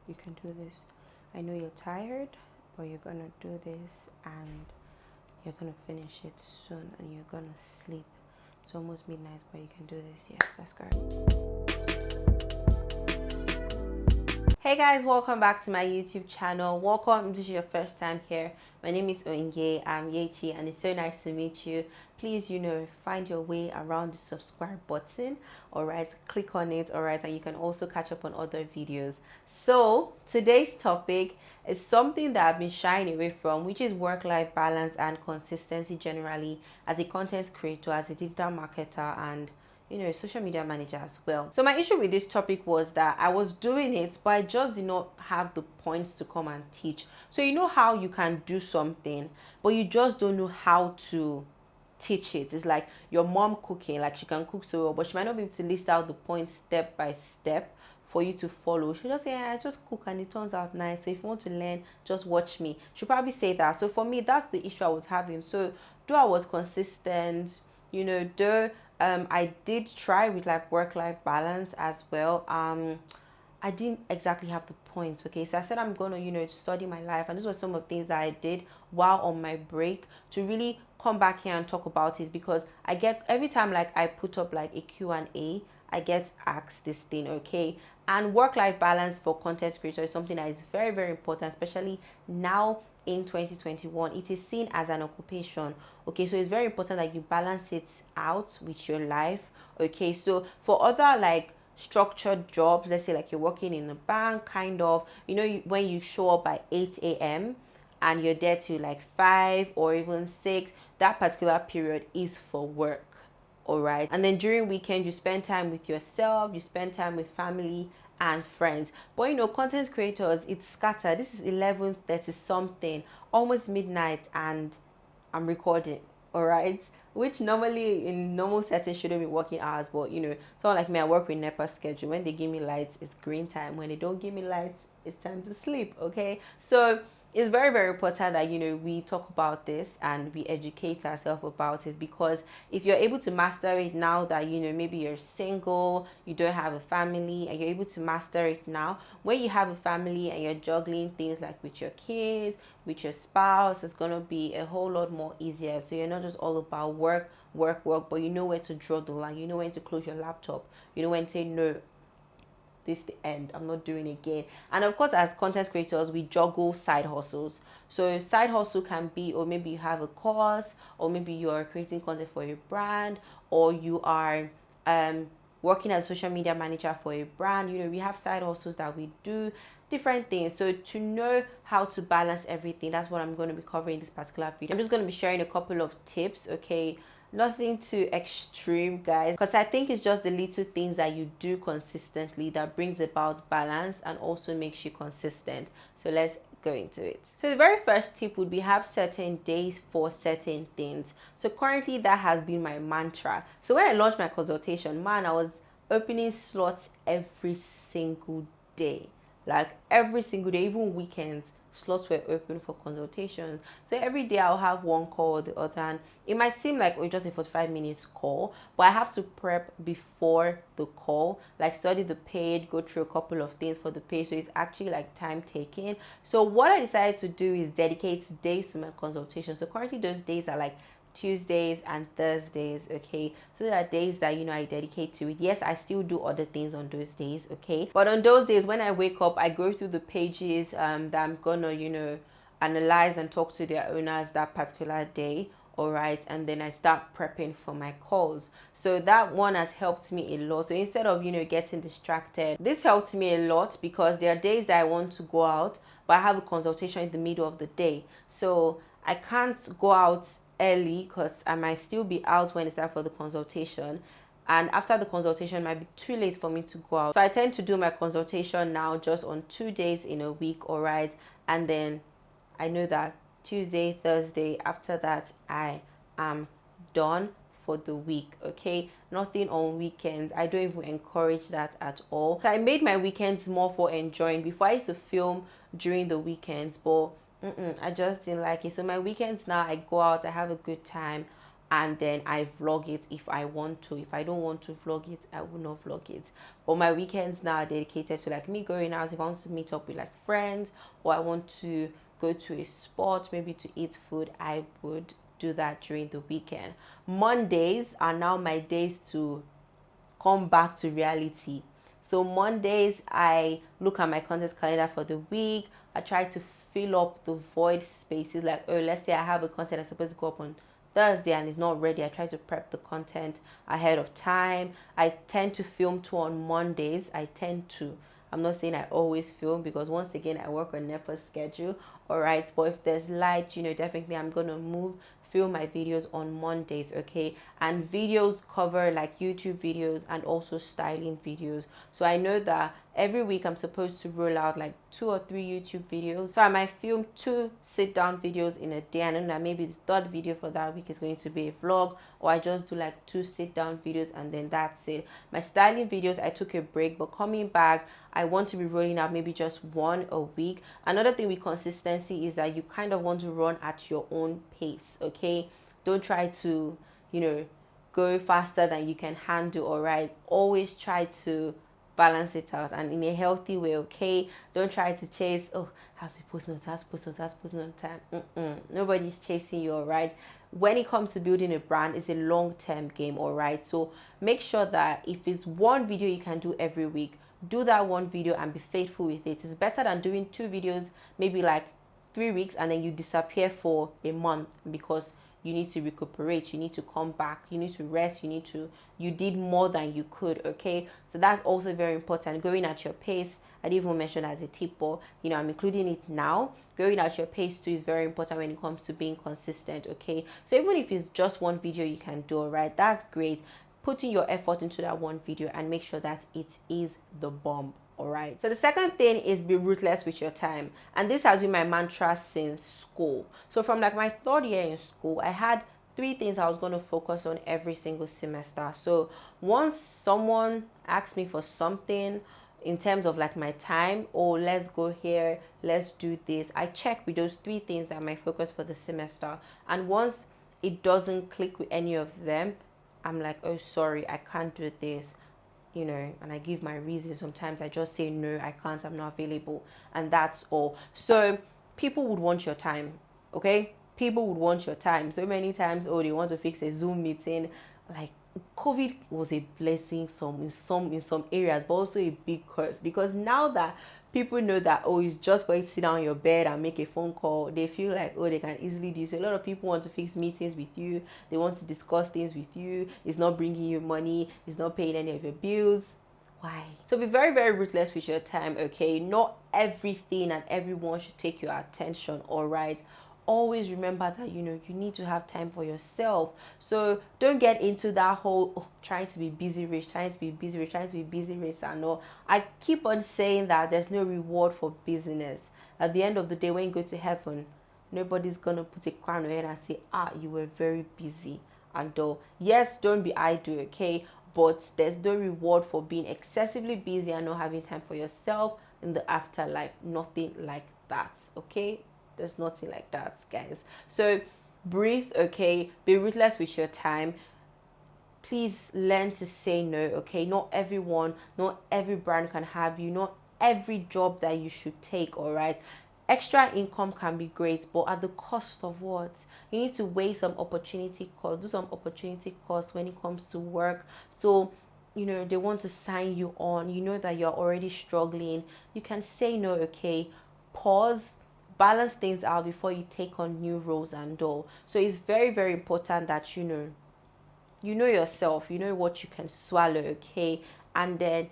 You can do this. I know you're tired, but you're gonna do this and you're gonna finish it soon and you're gonna sleep. It's almost midnight, but you can do this. Yes, that's correct. Hey guys, welcome back to my YouTube channel. Welcome if this is your first time here. My name is Onye, I'm Yechi, and it's so nice to meet you. Please, find your way around the subscribe button, alright, click on it, alright, and you can also catch up on other videos. So today's topic is something that I've been shying away from, which is work-life balance and consistency generally as a content creator, as a digital marketer, and social media manager as well. So my issue with this topic was that I was doing it, but I just did not have the points to come and teach. So you know how you can do something, but you just don't know how to teach it. It's like your mom cooking, like she can cook so well, but she might not be able to list out the points step by step for you to follow. She'll just say, I just cook and it turns out nice. So if you want to learn, just watch me. She'll probably say that. So for me, that's the issue I was having. So though I was consistent, though I did try with like work-life balance as well. I didn't exactly have the points. Okay, so I said I'm gonna study my life, and this was some of the things that I did while on my break to really come back here and talk about it, because I get every time like I put up like a Q&A, I get asked this thing. Okay, and work-life balance for content creators is something that is very, very important, especially now in 2021. It is seen as an occupation. Okay, so it's very important that you balance it out with your life. Okay, so for other like structured jobs, let's say like you're working in a bank, kind of, when you show up by 8 a.m and you're there till like 5 or even 6, that particular period is for work. All right, and then during weekend you spend time with yourself, you spend time with family and friends. But content creators, it's scattered. This is 11:30 something, almost midnight, and I'm recording. All right, which normally in normal settings shouldn't be working hours, but someone like me, I work with NEPA schedule. When they give me lights, it's green time. When they don't give me lights, it's time to sleep. Okay, so it's very, very important that we talk about this and we educate ourselves about it, because if you're able to master it now that maybe you're single, you don't have a family, and you're able to master it now, when you have a family and you're juggling things like with your kids, with your spouse, it's gonna be a whole lot more easier. So you're not just all about work, but you know where to draw the line, you know when to close your laptop, you know when to say no, this is the end, I'm not doing it again. And of course, as content creators, we juggle side hustles. So side hustle can be, or maybe you have a course, or maybe you are creating content for a brand, or you are working as a social media manager for a brand. We have side hustles that we do, different things. So to know how to balance everything, that's what I'm going to be covering in this particular video. I'm just going to be sharing a couple of tips. Okay, nothing too extreme, guys, because I think it's just the little things that you do consistently that brings about balance and also makes you consistent. So let's go into it. So the very first tip would be have certain days for certain things. So currently that has been my mantra. So when I launched my consultation, man, I was opening slots every single day, like every single day, even weekends. Slots were open for consultations. So every day I'll have one call or the other, and it might seem like just a 45 minutes call, but I have to prep before the call, like study the page, go through a couple of things for the page. So it's actually like time taking. So what I decided to do is dedicate days to my consultation. So currently those days are like Tuesdays and Thursdays. Okay, so there are days that I dedicate to it. Yes, I still do other things on those days. Okay, but on those days when I wake up, I go through the pages that I'm gonna analyze and talk to their owners that particular day. All right, and then I start prepping for my calls. So that one has helped me a lot. So instead of getting distracted, this helped me a lot, because there are days that I want to go out, but I have a consultation in the middle of the day, so I can't go out early because I might still be out when it's time for the consultation, and after the consultation it might be too late for me to go out. So I tend to do my consultation now just on 2 days in a week. All right, and then I know that Tuesday, Thursday, after that I am done for the week. Okay, nothing on weekends. I don't even encourage that at all. So I made my weekends more for enjoying. Before, I used to film during the weekends, but I just didn't like it. So my weekends now, I go out, I have a good time, and then I vlog it if I want to. If I don't want to vlog it, I will not vlog it. But my weekends now are dedicated to like me going out. If I want to meet up with like friends, or I want to go to a spot, maybe to eat food, I would do that during the weekend. Mondays are now my days to come back to reality. So Mondays, I look at my content calendar for the week. I try to fill up the void spaces. Like, oh, let's say I have a content that's supposed to go up on Thursday and it's not ready. I try to prep the content ahead of time. I tend to film too on Mondays. I'm not saying I always film, because once again, I work on NEPA's schedule. All right. But if there's light, definitely I'm going to film my videos on Mondays, okay? And videos cover like YouTube videos and also styling videos. So I know that every week I'm supposed to roll out like 2 or 3 YouTube videos. So I might film 2 sit down videos in a day, and I know that maybe the third video for that week is going to be a vlog, or I just do like 2 sit down videos and then that's it. My styling videos, I took a break, but coming back, I want to be rolling out maybe just 1 a week. Another thing with consistency is that you kind of want to run at your own pace, okay? Don't try to, go faster than you can handle, all right? Always try to balance it out, and in a healthy way, okay? Don't try to chase, how to post on time. Nobody's chasing you, all right? When it comes to building a brand, it's a long-term game, all right? So make sure that if it's 1 video you can do every week, do that 1 video and be faithful with it. It's better than doing 2 videos maybe like 3 weeks and then you disappear for a month because you need to recuperate, you need to come back, you need to rest, you did more than you could, okay? So that's also very important, going at your pace. I didn't even mention as a tip, but I'm including it now. Going at your pace too is very important when it comes to being consistent, okay? So even if it's just 1 video you can do, all right, that's great. Putting your effort into that 1 video and make sure that it is the bomb. All right. So the second thing is be ruthless with your time. And this has been my mantra since school. So from like my 3rd year in school, I had 3 things I was going to focus on every single semester. So once someone asked me for something in terms of like my time, let's go here, let's do this, I check with those 3 things that are my focus for the semester. And once it doesn't click with any of them, I'm like, oh, sorry, I can't do this. And I give my reasons. Sometimes I just say, no, I can't, I'm not available. And that's all. So people would want your time, okay? People would want your time. So many times, they want to fix a Zoom meeting. Like, COVID was a blessing in some areas, but also a big curse. Because now that people know that, it's just for you to sit down on your bed and make a phone call, they feel like, they can easily do so. A lot of people want to fix meetings with you. They want to discuss things with you. It's not bringing you money. It's not paying any of your bills. Why? So be very, very ruthless with your time, okay? Not everything and everyone should take your attention, all right? Always remember that you need to have time for yourself. So don't get into that whole trying to be busy rich and all. I keep on saying that there's no reward for business. At the end of the day, when you go to heaven, nobody's gonna put a crown on your head and say, you were very busy and all. Yes, don't be idle, okay? But there's no reward for being excessively busy and not having time for yourself in the afterlife. Nothing like that, okay? There's nothing like that, guys. So breathe, okay? Be ruthless with your time. Please learn to say no, okay? Not every brand can have you. Not every job that you should take, all right? Extra income can be great, but at the cost of what? You need to weigh some opportunity costs, do some opportunity costs when it comes to work. So they want to sign you on, that you're already struggling. You can say no, okay? Pause, balance things out before you take on new roles and all. So it's very, very important that you know yourself, what you can swallow, okay? And then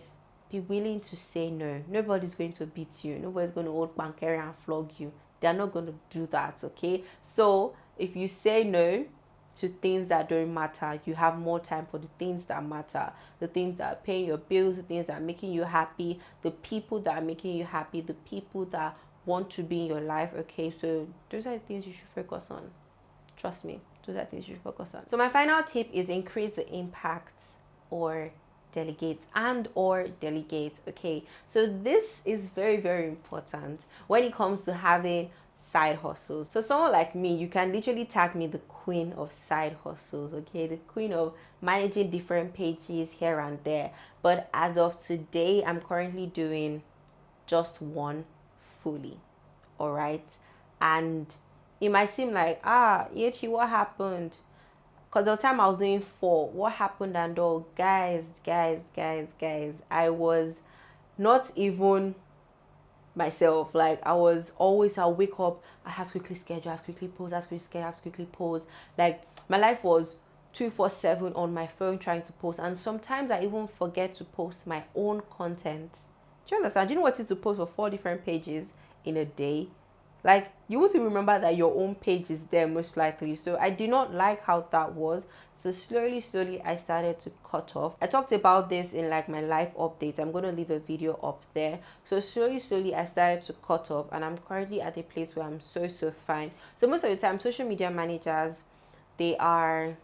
be willing to say no. Nobody's going to beat you. Nobody's going to hold bankera and flog you. They're not going to do that, okay? So if you say no to things that don't matter, you have more time for the things that matter, the things that are paying your bills, the things that are making you happy, the people that are making you happy, the people that want to be in your life, okay? So those are the things you should focus on. Trust me, those are the things you should focus on. So my final tip is increase the impact or delegate, okay? So this is very, very important when it comes to having side hustles. So someone like me, you can literally tag me the queen of side hustles, okay? The queen of managing different pages here and there. But as of today, I'm currently doing just one fully, all right? And it might seem like, Yechi, what happened? Because the time I was doing 4, what happened and all? Guys, I was not even myself. Like, I was always, I'll wake up, I have to quickly schedule, I have to quickly pause, I have to quickly schedule, I have to quickly pause. Like, my life was 247 on my phone trying to post, and sometimes I even forget to post my own content. Do you understand? Do you know what it is to post for 4 different pages in a day? Like, you want to remember that your own page is there most likely. So I did not like how that was. So slowly I started to cut off. I talked about this in like my life updates. I'm going to leave a video up there. So slowly I started to cut off, and I'm currently at a place where I'm so fine. So most of the time, social media managers, they are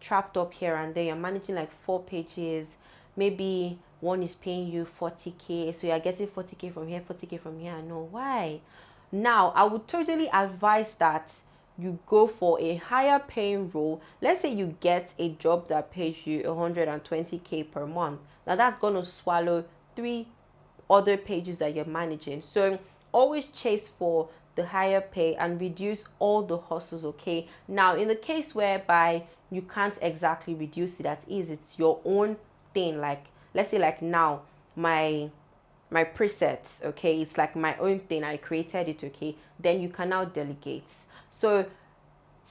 trapped up here and there. You're managing like 4 pages, maybe one is paying you 40k, so you're getting 40k from here, 40k from here. No, why? Now, I would totally advise that you go for a higher paying role. Let's say you get a job that pays you 120k per month. Now, that's going to swallow 3 other pages that you're managing. So always chase for the higher pay and reduce all the hustles, okay? Now, in the case whereby you can't exactly reduce it at ease, it's your own thing. Like, let's say like now, my presets, okay, it's like my own thing, I created it, okay, then you can now delegate. So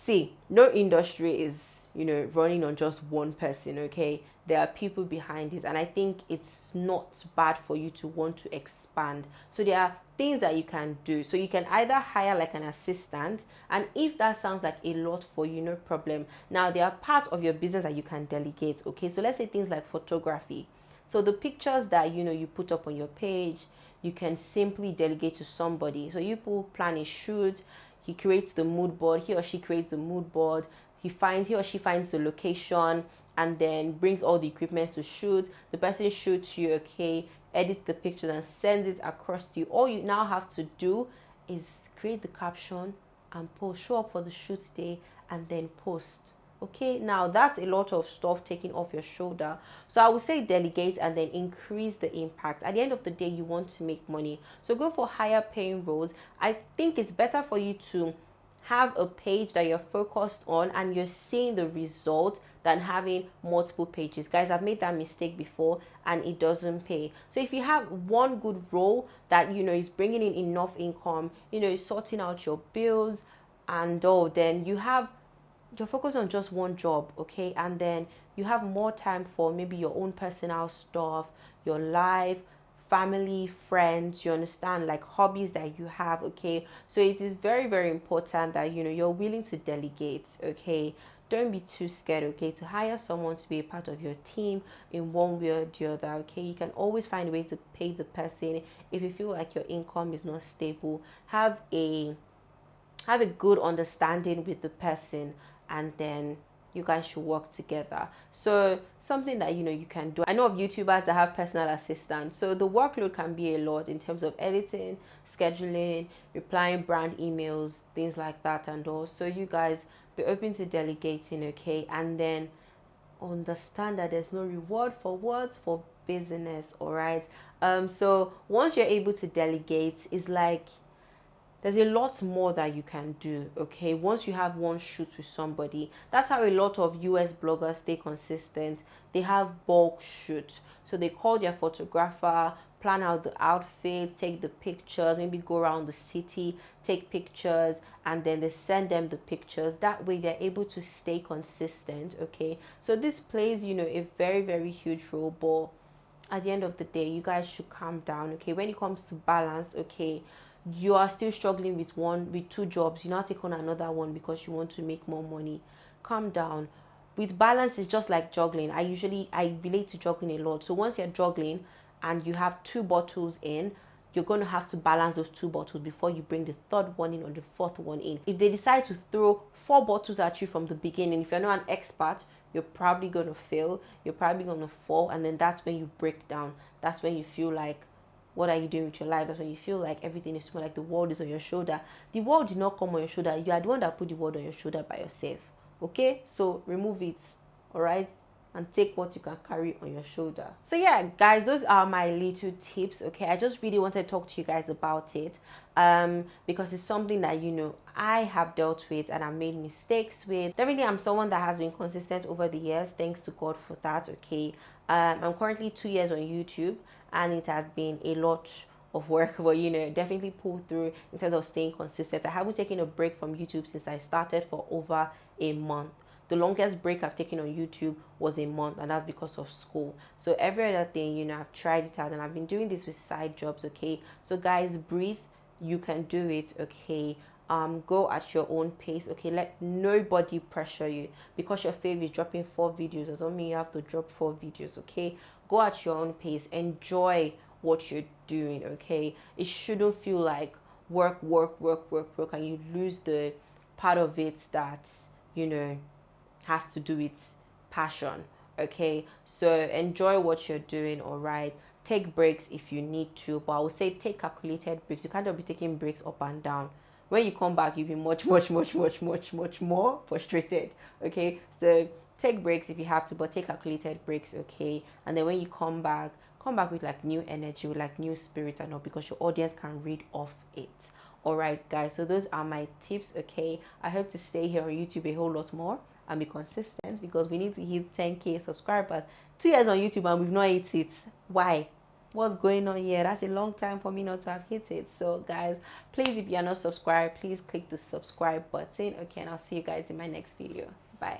see, no industry is, running on just one person, okay? There are people behind it, and I think it's not bad for you to want to expand. So there are things that you can do. So you can either hire like an assistant, and if that sounds like a lot for you, no problem. Now, there are parts of your business that you can delegate, okay? So let's say things like photography. So the pictures that you put up on your page, you can simply delegate to somebody. So you plan a shoot, he creates the mood board, he or she creates the mood board, he or she finds the location, and then brings all the equipment to shoot. The person shoots you, okay, edits the pictures and sends it across to you. All you now have to do is create the caption and post, show up for the shoot day, and then post. Okay, now that's a lot of stuff taken off your shoulder. So I would say delegate and then increase the impact. At the end of the day, you want to make money, so go for higher paying roles. I think it's better for you to have a page that you're focused on and you're seeing the result than having multiple pages. Guys, I've made that mistake before and it doesn't pay. So if you have one good role that is bringing in enough income, is sorting out your bills and all, then you're focused on just one job, okay? And then you have more time for maybe your own personal stuff, your life, family, friends, you understand, like hobbies that you have, okay? So it is very important that you're willing to delegate, okay? Don't be too scared, okay, to hire someone to be a part of your team in one way or the other, okay? You can always find a way to pay the person. If you feel like your income is not stable, have a good understanding with the person, and then you guys should work together. So something that you can do. I know of YouTubers that have personal assistants, so the workload can be a lot in terms of editing, scheduling, replying brand emails, things like that and all. So you guys be open to delegating, okay? And then understand that there's no reward for words for business, all right? So once you're able to delegate, it's like there's a lot more that you can do, okay? Once you have one shoot with somebody, that's how a lot of US bloggers stay consistent. They have bulk shoots. So they call their photographer, plan out the outfit, take the pictures, maybe go around the city, take pictures, and then they send them the pictures. That way they're able to stay consistent, okay? So this plays, a very huge role, but at the end of the day, you guys should calm down, okay? When it comes to balance, okay, you are still struggling with 2 jobs, you now take on another one because you want to make more money. Calm down. With balance, it's just like juggling. I relate to juggling a lot. So once you're juggling and you have 2 bottles in, you're going to have to balance those 2 bottles before you bring the 3rd one in or the 4th one in. If they decide to throw 4 bottles at you from the beginning, if you're not an expert, you're probably going to fail, you're probably going to fall, and then that's when you break down. That's when you feel like, what are you doing with your life? That's when you feel like everything is small, like the world is on your shoulder. The world did not come on your shoulder. You are the one that put the world on your shoulder by yourself. Okay, so remove it. All right, and take what you can carry on your shoulder. So yeah, guys, those are my little tips. Okay, I just really wanted to talk to you guys about it because it's something that, you know, I have dealt with and I've made mistakes with. Definitely, I'm someone that has been consistent over the years. Thanks to God for that. Okay, I'm currently 2 years on YouTube, and it has been a lot of work, but you know, definitely pulled through in terms of staying consistent. I haven't taken a break from YouTube since I started for over a month. The longest break I've taken on YouTube was a month, and that's because of school. So every other thing, you know, I've tried it out, and I've been doing this with side jobs. Okay, so guys, breathe. You can do it. Okay, go at your own pace. Okay, let nobody pressure you. Because your fave is dropping 4 videos doesn't mean you have to drop 4 videos. Okay, go at your own pace. Enjoy what you're doing. Okay, it shouldn't feel like work, and you lose the part of it that, you know, has to do with passion. Okay, so enjoy what you're doing. All right, take breaks if you need to, but I would say take calculated breaks. You can't just be taking breaks up and down. When you come back, you'll be much more frustrated. Okay, so take breaks if you have to, but take calculated breaks. Okay, and then when you come back with like new energy, with like new spirit, and all, because your audience can read off it. All right, guys, so those are my tips. Okay, I hope to stay here on YouTube a whole lot more and be consistent, because we need to hit 10k subscribers. 2 years on YouTube and we've not hit it. Why? What's going on here? That's a long time for me not to have hit it. So guys, please, if you are not subscribed, please click the subscribe button. Okay, and I'll see you guys in my next video.